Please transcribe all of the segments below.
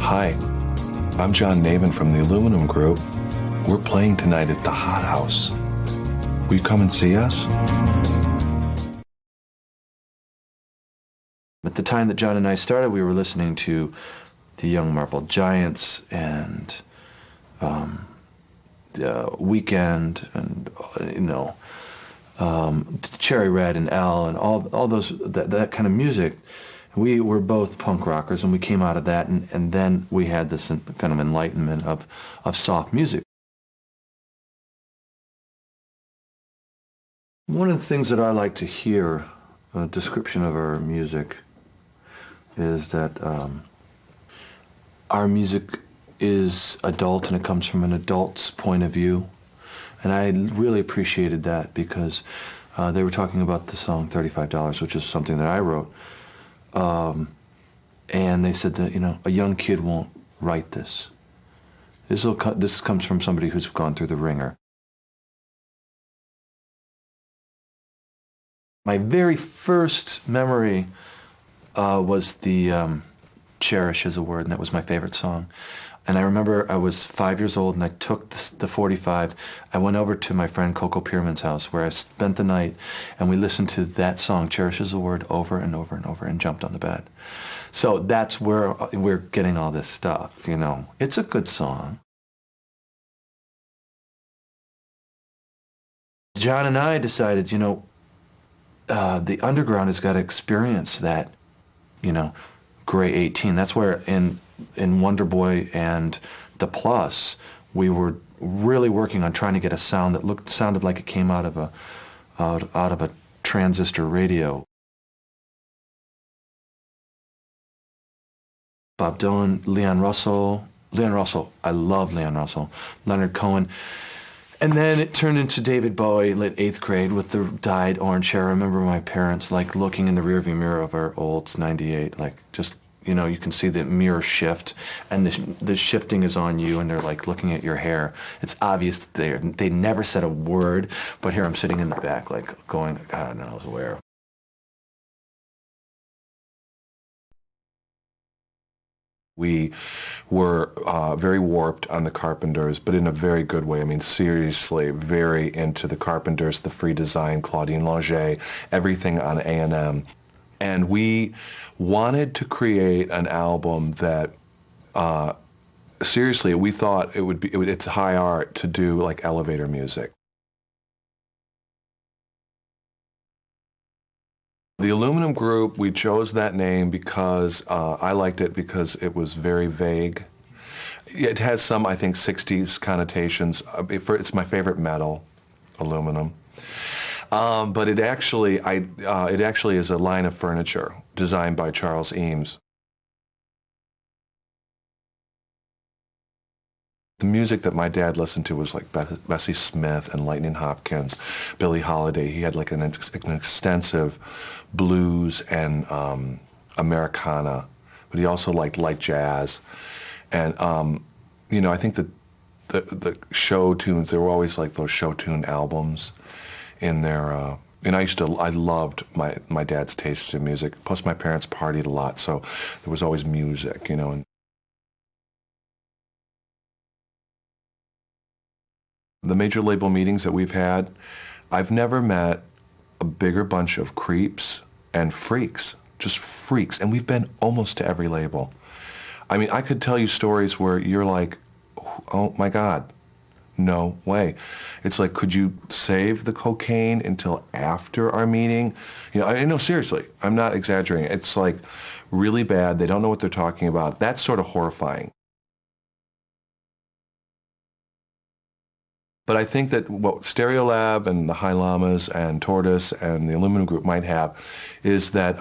Hi, I'm John Navin from the Aluminum Group. We're playing tonight at the Hot House. Will you come and see us? At the time that John and I started, we were listening to the Young Marble Giants and Weekend and Cherry Red and Al and all those that kind of music. We were both punk rockers, and we came out of that, and then we had this kind of enlightenment of soft music. One of the things that I like to hear, a description of our music, is that our music is adult and it comes from an adult's point of view. And I really appreciated that because they were talking about the song $35, which is something that I wrote. And they said that, a young kid won't write this. This comes from somebody who's gone through the ringer. My very first memory was the Cherish is a Word, and that was my favorite song. And I remember I was 5 years old, and I took the 45. I went over to my friend Coco Pierman's house, where I spent the night, and we listened to that song, Cherish is a Word, over and over and over, and jumped on the bed. So that's where we're getting all this stuff, It's a good song. John and I decided, the underground has got to experience that, Gray 18. That's where in Wonder Boy and The Plus, we were really working on trying to get a sound that sounded like it came out of a transistor radio. Bob Dylan, Leon Russell, I love Leon Russell, Leonard Cohen. And then it turned into David Bowie in 8th grade with the dyed orange hair. I remember my parents looking in the rearview mirror of our Olds 98, you can see the mirror shift, and the shifting is on you, and they're looking at your hair. It's obvious that they never said a word, but here I'm sitting in the back going, God knows where. We were very warped on the Carpenters, but in a very good way. I mean, seriously, very into the Carpenters, the Free Design, Claudine Longet, everything on A&M. And we wanted to create an album that, seriously, we thought it's high art to do elevator music. The Aluminum Group, we chose that name because I liked it because it was very vague. It has some, I think, 60s connotations. It's my favorite metal, aluminum. But it actually is a line of furniture designed by Charles Eames. The music that my dad listened to was Bessie Smith and Lightning Hopkins, Billie Holiday. He had an extensive blues and Americana, but he also liked light jazz. And, I think that the show tunes, there were always those show tune albums in there. I loved my dad's taste in music. Plus my parents partied a lot, so there was always music, and the major label meetings that we've had, I've never met a bigger bunch of creeps and freaks, just freaks. And we've been almost to every label. I mean, I could tell you stories where you're like, oh my God, no way. It's could you save the cocaine until after our meeting? No, seriously, I'm not exaggerating. It's really bad. They don't know what they're talking about. That's sort of horrifying. But I think that what Stereolab and the High Llamas and Tortoise and the Aluminum Group might have is that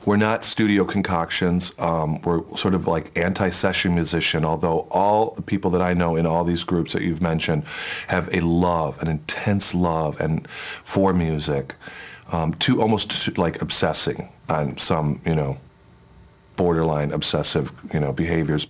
we're not studio concoctions. We're sort of anti-session musician, although all the people that I know in all these groups that you've mentioned have an intense love for music, to almost obsessing on some, borderline obsessive, behaviors.